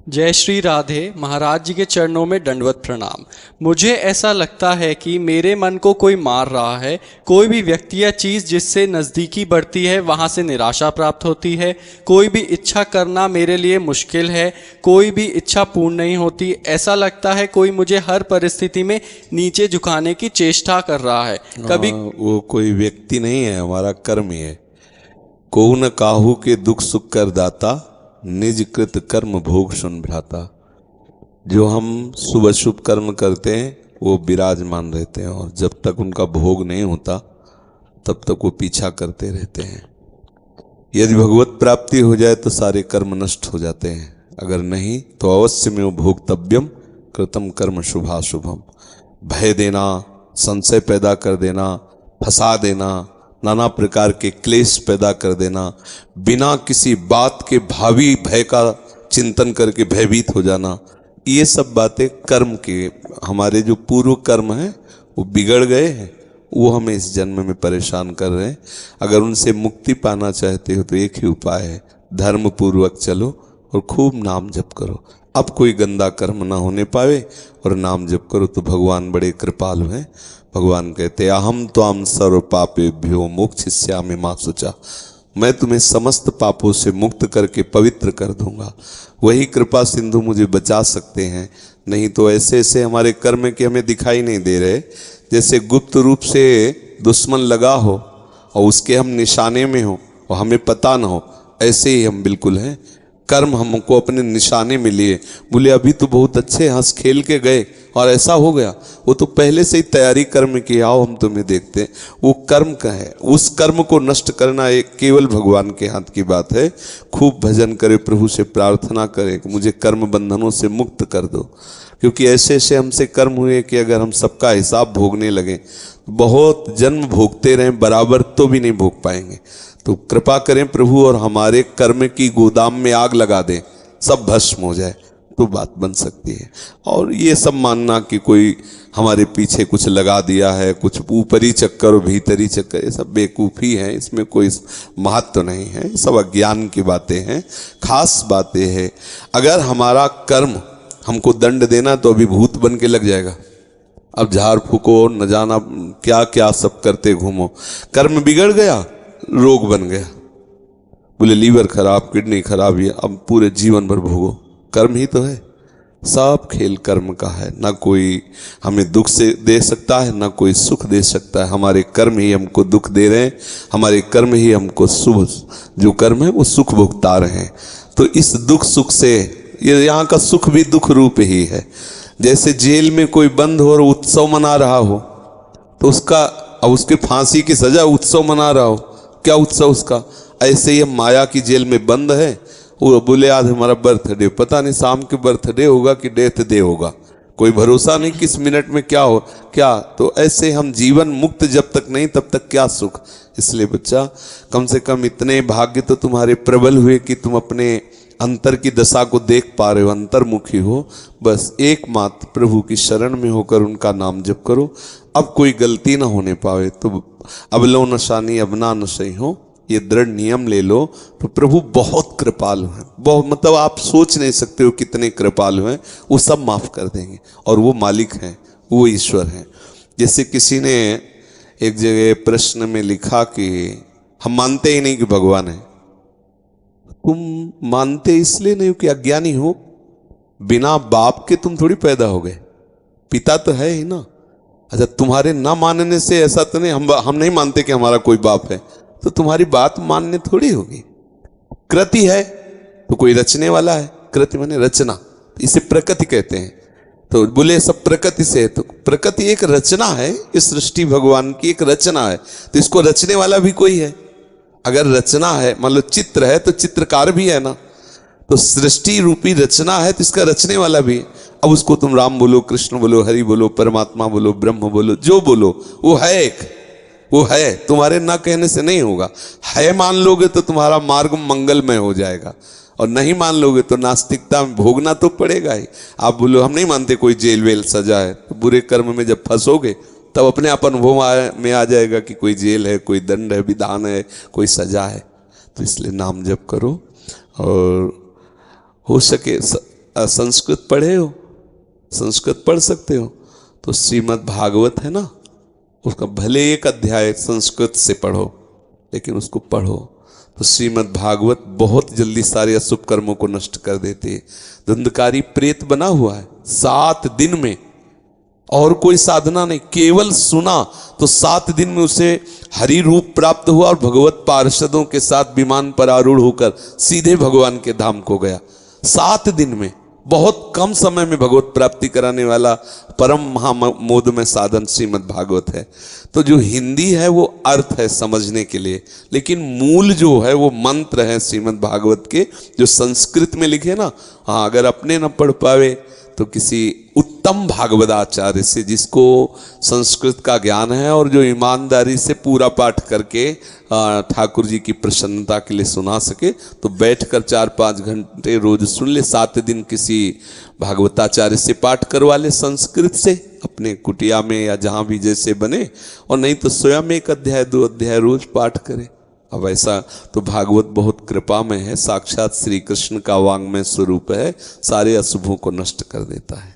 जय श्री राधे। महाराज जी के चरणों में दंडवत प्रणाम। मुझे ऐसा लगता है कि मेरे मन को कोई मार रहा है। कोई भी व्यक्ति या चीज़ जिससे नज़दीकी बढ़ती है वहाँ से निराशा प्राप्त होती है। कोई भी इच्छा करना मेरे लिए मुश्किल है। कोई भी इच्छा पूर्ण नहीं होती। ऐसा लगता है कोई मुझे हर परिस्थिति में नीचे झुकाने की चेष्टा कर रहा है। कभी वो कोई व्यक्ति नहीं है, हमारा कर्म ही है। को न काहू के दुख सुख कर दाता, निज कृत कर्म भोग सुन भ्राता। जो हम शुभ शुभ कर्म करते हैं वो विराजमान रहते हैं, और जब तक उनका भोग नहीं होता तब तक वो पीछा करते रहते हैं। यदि भगवत प्राप्ति हो जाए तो सारे कर्म नष्ट हो जाते हैं, अगर नहीं तो अवश्य में भोक्तव्यम कृतम कर्म शुभाशुभम। भय देना, संशय पैदा कर देना, फंसा देना, नाना प्रकार के क्लेश पैदा कर देना, बिना किसी बात के भावी भय का चिंतन करके भयभीत हो जाना, ये सब बातें कर्म के, हमारे जो पूर्व कर्म हैं वो बिगड़ गए हैं, वो हमें इस जन्म में परेशान कर रहे हैं। अगर उनसे मुक्ति पाना चाहते हो तो एक ही उपाय है, धर्म पूर्वक चलो और खूब नाम जप करो। अब कोई गंदा कर्म ना होने पावे और नाम जप करो तो भगवान बड़े कृपालु हैं। भगवान कहते हैं अहम त्वाम सर्व पापेभ्यो मोक्षयिष्यामि मा शुचा। मैं तुम्हें समस्त पापों से मुक्त करके पवित्र कर दूंगा। वही कृपा सिंधु मुझे बचा सकते हैं, नहीं तो ऐसे ऐसे हमारे कर्म के हमें दिखाई नहीं दे रहे। जैसे गुप्त रूप से दुश्मन लगा हो और उसके हम निशाने में हो और हमें पता ना हो, ऐसे ही हम बिल्कुल हैं। कर्म हमको अपने निशाने में लिए, बोले अभी तो बहुत अच्छे हंस खेल के गए और ऐसा हो गया। वो तो पहले से ही तैयारी कर्म की, आओ हम तुम्हें देखते हैं। वो कर्म का है, उस कर्म को नष्ट करना एक केवल भगवान के हाथ की बात है। खूब भजन करे, प्रभु से प्रार्थना करे कि मुझे कर्म बंधनों से मुक्त कर दो, क्योंकि ऐसे ऐसे हमसे कर्म हुए कि अगर हम सबका हिसाब भोगने लगे, बहुत जन्म भोगते रहें बराबर तो भी नहीं भोग पाएंगे। तो कृपा करें प्रभु और हमारे कर्म की गोदाम में आग लगा दें, सब भस्म हो जाए, तो बात बन सकती है। और ये सब मानना कि कोई हमारे पीछे कुछ लगा दिया है, कुछ ऊपरी चक्कर और भीतरी चक्कर, ये सब बेवकूफ़ी है, इसमें कोई महत्व नहीं है, ये सब अज्ञान की बातें हैं। खास बातें हैं, अगर हमारा कर्म हमको दंड देना तो अभी भूत बन के लग जाएगा। अब झाड़ फूको, न जाना क्या क्या सब करते घूमो, कर्म बिगड़ गया, रोग बन गया। बोले लीवर खराब, किडनी खराब, ये अब पूरे जीवन भर भोगो, कर्म ही तो है। सब खेल कर्म का है, ना कोई हमें दुख से दे सकता है, ना कोई सुख दे सकता है। हमारे कर्म ही हमको दुख दे रहे हैं, हमारे कर्म ही हमको शुभ जो कर्म है वो सुख भुगता रहे हैं। तो इस दुख सुख से, ये यहाँ का सुख भी दुख रूप ही है। जैसे जेल में कोई बंद हो और उत्सव मना रहा हो, तो उसका, अब उसके फांसी की सजा, उत्सव मना रहा हो, क्या उत्सव उसका। ऐसे ही हम माया की जेल में बंद है। वो बोले आज हमारा बर्थडे, पता नहीं शाम के बर्थडे होगा कि डेथ डे होगा, कोई भरोसा नहीं किस मिनट में क्या हो क्या। तो ऐसे हम जीवन मुक्त जब तक नहीं तब तक क्या सुख। इसलिए बच्चा, कम से कम इतने भाग्य तो तुम्हारे प्रबल हुए कि तुम अपने अंतर की दशा को देख पा रहे हो, अंतर्मुखी हो। बस एकमात्र प्रभु की शरण में होकर उनका नाम जप करो। अब कोई गलती ना होने पावे तो अबलो नशानी अबना न सही हो, ये दृढ़ नियम ले लो। तो प्रभु बहुत कृपालु हैं, बहुत, मतलब आप सोच नहीं सकते हो कितने कृपालु हैं। वो सब माफ कर देंगे, और वो मालिक हैं, वो ईश्वर हैं। जैसे किसी ने एक जगह प्रश्न में लिखा कि हम मानते ही नहीं कि भगवान है। तुम मानते इसलिए नहीं हो कि अज्ञानी हो, बिना बाप के तुम थोड़ी पैदा हो गए, पिता तो है ही ना। अच्छा, तुम्हारे ना मानने से ऐसा तो नहीं, हम नहीं मानते कि हमारा कोई बाप है, तो तुम्हारी बात मानने थोड़ी होगी। कृति है तो कोई रचने वाला है, कृति माने रचना, इसे प्रकृति कहते हैं। तो बोले सब प्रकृति से है, तो प्रकृति एक रचना है, इस सृष्टि भगवान की एक रचना है, तो इसको रचने वाला भी कोई है। अगर रचना है, मान लो चित्र है तो चित्रकार भी है ना, तो सृष्टि रूपी रचना है तो इसका रचने वाला भी है। अब उसको तुम राम बोलो, कृष्ण बोलो, हरि बोलो, परमात्मा बोलो, ब्रह्म बोलो, जो बोलो, वो है एक, वो है, तुम्हारे ना कहने से नहीं होगा। है मान लोगे तो तुम्हारा मार्ग मंगलमय हो जाएगा, और नहीं मान लोगे तो नास्तिकता में भोगना तो पड़ेगा ही। आप बोलो हम नहीं मानते कोई जेल वेल सजा है, तो बुरे कर्म में जब फंसोगे तब अपने आप अनुभव में आ जाएगा कि कोई जेल है, कोई दंड है, विधान है, कोई सजा है। तो इसलिए नाम जप करो, और हो सके संस्कृत पढ़े हो, संस्कृत पढ़ सकते हो, तो श्रीमद् भागवत है ना, उसका भले एक अध्याय संस्कृत से पढ़ो लेकिन उसको पढ़ो। तो श्रीमद् भागवत बहुत जल्दी सारे अशुभ कर्मों को नष्ट कर देती है। धुंधकारी प्रेत बना हुआ है 7 दिन में, और कोई साधना नहीं, केवल सुना तो 7 दिन में उसे हरि रूप प्राप्त हुआ और भगवत पार्षदों के साथ विमान पर आरूढ़ होकर सीधे भगवान के धाम को गया। 7 दिन में, बहुत कम समय में भगवत प्राप्ति कराने वाला परम महामोदमय साधन श्रीमद् भागवत है। तो जो हिंदी है वो अर्थ है समझने के लिए, लेकिन मूल जो है वो मंत्र है श्रीमद् भागवत के, जो संस्कृत में लिखे ना। हाँ, अगर अपने न पढ़ पावे तो किसी उत्तम भागवताचार्य से, जिसको संस्कृत का ज्ञान है और जो ईमानदारी से पूरा पाठ करके ठाकुर जी की प्रसन्नता के लिए सुना सके, तो बैठकर 4-5 घंटे रोज सुन ले। 7 दिन किसी भागवताचार्य से पाठ करवा ले संस्कृत से, अपने कुटिया में या जहाँ भी जैसे बने, और नहीं तो स्वयं 1 अध्याय 2 अध्याय रोज पाठ करे। अब ऐसा तो भागवत बहुत कृपामय है, साक्षात श्री कृष्ण का वांग्मय स्वरूप है, सारे अशुभों को नष्ट कर देता है।